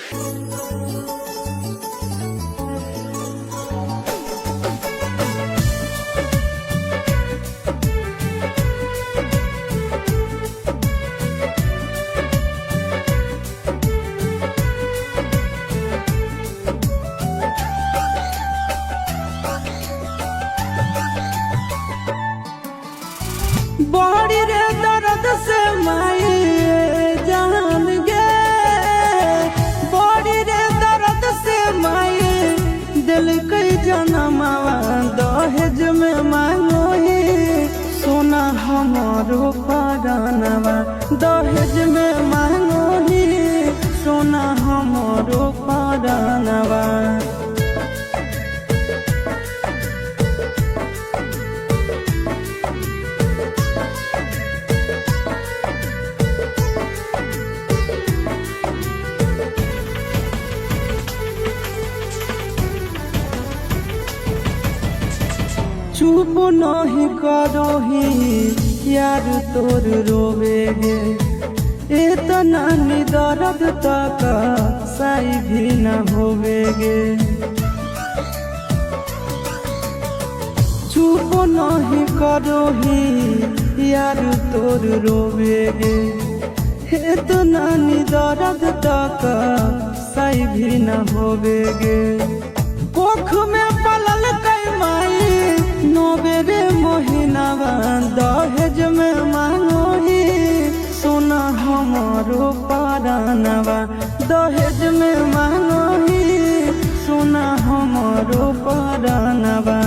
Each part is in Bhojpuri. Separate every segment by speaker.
Speaker 1: बड़ी रे दर्द से माई जान गे, बड़ी रे दर्द से माई दिल कई जनमावा दहेज में मांगो ही सोना हमारो परानवा, दहेज में मांगो ही सोना हमारो परानवा। चुप नहीं करोही यार तोर रोवेगे, इतना नि दर्द तक सही भी न होवेगे। चुप नहीं करोही यार तोर रोवेगे, इतना नि दर्द तक सही भी न होवेगे। कोख में पलल कई माई नोबेरे मोहिनावा, दहेज में मांगो ही सोना हमारो परानवा, दहेज में मांगो ही सोना हमारो परानवा।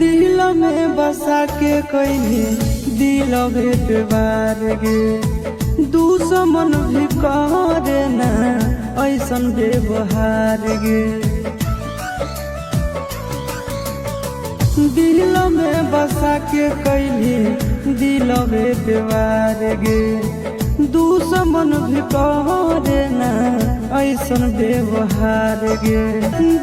Speaker 1: दिल में बसा के कहीं दिल भेट बार गे, दुश्मन भी करे ना ऐसन व्यवहार गे। दिल में बसा के कहीं दिल भेट बार गे, दुश्मन भी करे ना ऐसन व्यवहार गे।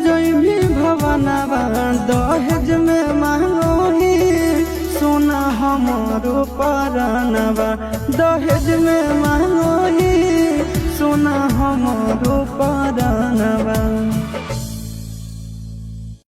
Speaker 1: जय भी भवनवा दहेज में मांगो ही सोना हमारो परानवा, दहेज में मांगो ही सोना हमारो परानवा।